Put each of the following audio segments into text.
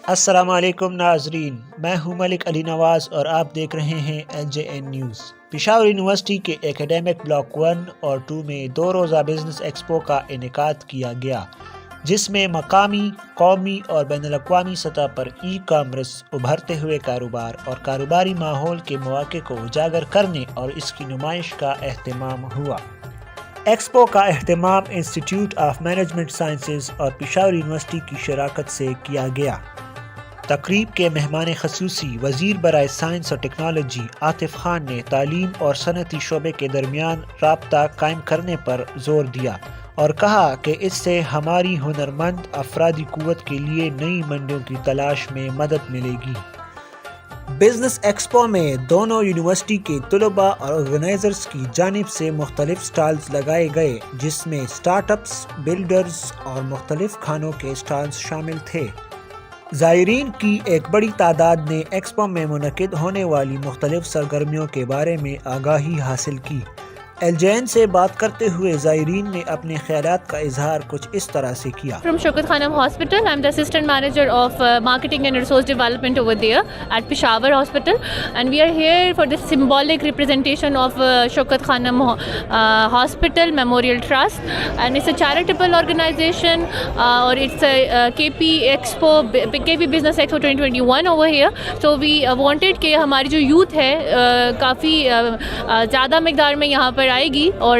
अस्सलाम वालेकुम नाजरीन, मैं हूं मलिक अली नवाज़ और आप देख रहे हैं LJN न्यूज़। पेशावर यूनिवर्सिटी के एकेडमिक ब्लॉक 1 और 2 में 2 रोज़ा बिजनेस एक्सपो का इनेकाद किया गया, जिसमें मकामी, कौमी और बैनुल-अक़वामी सतह पर ई-कॉमर्स, उभरते हुए कारोबार और कारोबारी माहौल के मौक़े को उजागर करने और इसकी नुमाइश का एहतमाम हुआ। एक्सपो का एहतमाम इंस्टीट्यूट ऑफ मैनेजमेंट साइंसेज और पेशावर यूनिवर्सिटी की शराकत से किया गया। तकरीब के मेहमान ख़ुसूसी वज़ीर बराए साइंस और टेक्नोलॉजी आतिफ़ खान ने तालीम और सनती शोबे के दरमियान राब्ता कायम करने पर जोर दिया और कहा कि इससे हमारी हुनरमंद अफरादी क़ुव्वत के लिए नई मंडियों की तलाश में मदद मिलेगी। बिजनेस एक्सपो में दोनों यूनिवर्सिटी के तलबा और ऑर्गेनाइजर्स की जानिब से मुख्तलिफ स्टॉल्स लगाए गए, जिसमें स्टार्टअप्स, बिल्डर्स और मुख्तलिफ खानों के स्टॉल्स शामिल थे। ज़ायरीन की एक बड़ी तादाद ने एक्सपो में मुनक़िद होने वाली मुख्तलिफ सरगर्मियों के बारे में आगाही हासिल की। LJN से बात करते हुए ज़ायरीन ने अपने ख्यालात का इजहार कुछ इस तरह से किया। From Shaukat Khanum Hospital, I'm the assistant manager of marketing and resource development over there at Peshawar Hospital, and we are here for the symbolic representation of Shaukat Khanum Hospital Memorial Trust, and it's a charitable organization, or it's a KP Expo, KP Business Expo 2021 over here. So we wanted कि हमारी जो youth है काफ़ी ज़्यादा मिकदार में यहाँ पर आएगी और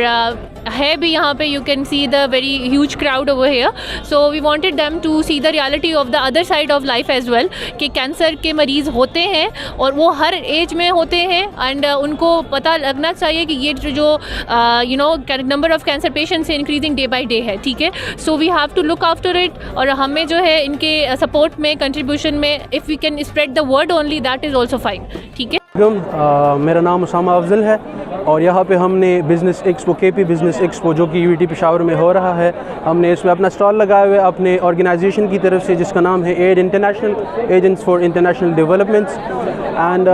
है भी यहाँ पे। You can see the very huge crowd over here, so we wanted them to see the reality of the other side of life as well, कि कैंसर के मरीज़ होते हैं और वो हर एज में होते हैं, एंड उनको पता लगना चाहिए कि ये जो number of cancer patients increasing day by day है, ठीक है। So we have to look after it, और हमें जो है इनके सपोर्ट में, कंट्रीब्यूशन में, if we can spread the word only, that is also fine, ठीक है। मेरा नाम उसामा अफजल है और यहाँ पे हमने business expo, KP business expo जो कि UT पेशावर में हो रहा है, हमने इसमें अपना स्टॉल लगाए हुए अपने ऑर्गेनाइजेशन की तरफ से, जिसका नाम है aid international, agents for international developments. And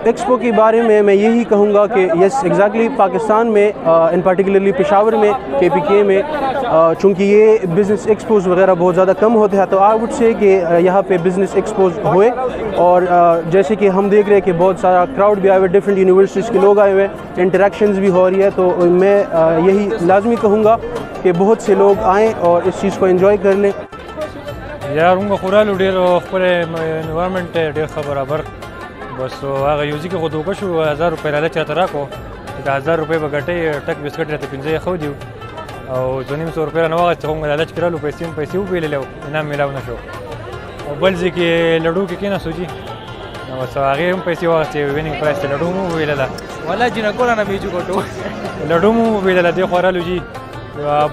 expo के बारे में मैं यही कहूँगा कि यस एग्जैक्टली पाकिस्तान में इन पर्टिकुलरली पेशावर में KPK में चूँकि ये बिज़नेस एक्सपोज वगैरह बहुत ज़्यादा कम होते हैं, तो आई वुड से कि यहाँ पे बिज़नेस एक्सपोज हुए। और जैसे कि हम देख रहे हैं कि बहुत सारा क्राउड भी आए हुए, डिफरेंट यूनिवर्सिटीज़ के लोग आए हुए, इंटरेक्शंस भी हो रही है, तो मैं यही लाजमी कहूँगा कि बहुत से लोग आएँ और इस चीज़ को एंजॉय कर लें। यार उनका खुरालू डेर खपल एनवायरनमेंट डेर बराबर बस هغه یوزي کې خود وکړو 1000 روپے لاله چاته راکو د 1000 روپے بغټي ټک بسکټ راته 15 خو دیو او 200 روپے نه وغه ته هم لاله چکرالو پیسې وبیللو انعام ملاو نشو او بل ځکه لډو کې کینه سوجي نو هغه هم پیسې وغه وینینګ پرایس ته لډو مو ویللا ولا جن کولا نه میجو کوټو لډو مو ویللا دی خورالو جی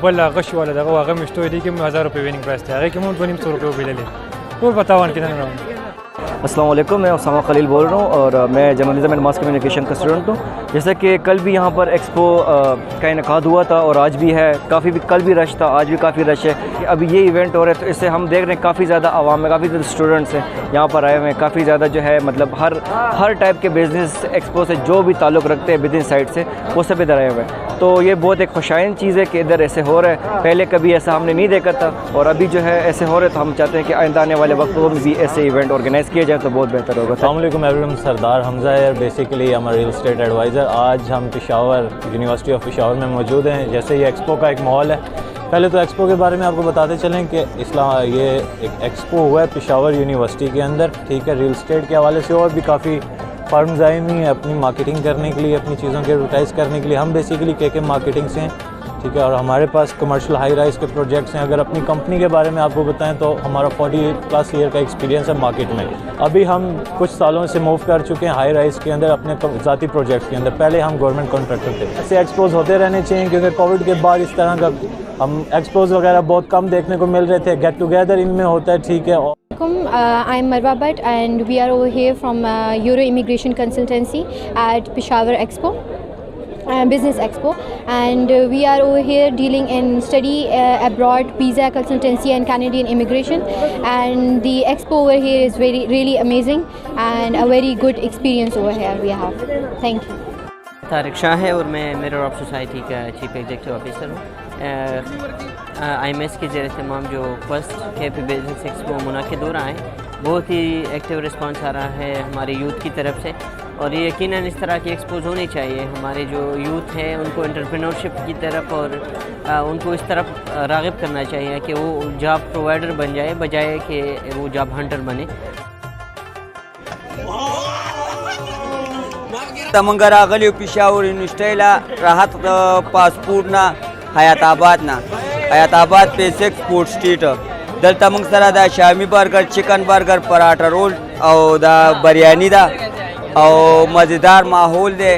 بل غش ولا دغه هغه مشتو دی کې 1000 روپے وینینګ پرایس ته هغه کې مو 200 روپے ویللې ټول बतावन کې نه। अस्सलाम वालेकुम, मैं उसामा खलील बोल रहा हूँ और मैं जर्नलिज्म एंड मास कम्युनिकेशन का स्टूडेंट हूँ। जैसे कि कल भी यहाँ पर एक्सपो का इनेकाद हुआ था और आज भी है, कल भी रश था, आज भी काफ़ी रश है। अभी ये इवेंट हो रहा है तो इससे हम देख रहे हैं काफ़ी ज़्यादा आवाम में, काफ़ी ज़्यादा स्टूडेंट्स हैं यहाँ पर आए हुए हैं, काफ़ी ज़्यादा जो है मतलब हर टाइप के बिज़नेस एक्सपो से जो भी ताल्लुक़ रखते हैं बिजनेस साइड से, वो सब इधर आए हुए हैं। तो ये बहुत एक खुशाइन चीज़ है कि इधर ऐसे हो रहा है, पहले कभी ऐसा हमने नहीं देखा था और अभी जो है ऐसे हो रहे, तो हम चाहते हैं कि आइंदा आने वाले वक्तों में भी ऐसे इवेंट ऑर्गेनाइज़ किए जाए तो बहुत बेहतर होगा। अस्सलामुअलैकुम एवरीवन, सरदार हमज़ा है, basically I am real estate advisor. आज हम पेशावर यूनिवर्सिटी ऑफ पेशावर में मौजूद हैं। जैसे ये एक्सपो का एक माहौल है, पहले तो एक्सपो के बारे में आपको बताते चलें कि ये एक एक्सपो हुआ है पेशावर यूनिवर्सिटी के अंदर, ठीक है। रियल एस्टेट के हवाले से और भी काफ़ी फर्म्स आई हुई हैं अपनी मार्केटिंग करने के लिए, अपनी चीज़ों के एडवर्टाइज़ करने के लिए। हम बेसिकली KK मार्केटिंग से हैं, ठीक है, और हमारे पास कमर्शियल हाई राइज के प्रोजेक्ट्स हैं। अगर अपनी कंपनी के बारे में आपको बताएं तो हमारा 40+ ईयर का एक्सपीरियंस है मार्केट में। अभी हम कुछ सालों से मूव कर चुके हैं हाई राइज के अंदर अपने ज़ाती प्रोजेक्ट्स के अंदर। पहले हम गवर्नमेंट कॉन्ट्रैक्टर थे। ऐसे एक्सपोज होते रहने चाहिए क्योंकि कोविड के बाद इस तरह का हम एक्सपोज वगैरह बहुत कम देखने को मिल रहे थे। गेट टुगेदर इनमें होता है, ठीक है। I'm Marwa Bhatt and we are over here from Euro Immigration Consultancy at Peshawar Expo, Business Expo, and we are over here dealing in study abroad, visa consultancy and Canadian immigration, and the expo over here is really amazing and a very good experience over here we have. Thank you. Tariq Shah है और मैं mirror of society का chief executive officer हूँ। IMS के ज़रिए तमाम जो first KP business expo मुनाकिद हो रहा है, बहुत ही एक्टिव रिस्पांस आ रहा है हमारे यूथ की तरफ से, और ये यकीनन इस तरह की एक्सपोज होनी चाहिए। हमारे जो यूथ है उनको एंटरप्रेन्योरशिप की तरफ और उनको इस तरफ राग़िब करना चाहिए कि वो जॉब प्रोवाइडर बन जाए बजाय कि वो जॉब हंटर बने। तमंग रागली पिशावर यूनिवर्सिटीला राहत पासपोर्ट ना हयाताबाद पे फूड स्ट्रीट दल तमंग सरा दा shami burger, chicken burger, paratha roll और दा बिरयानी दा और मज़ेदार माहौल दे।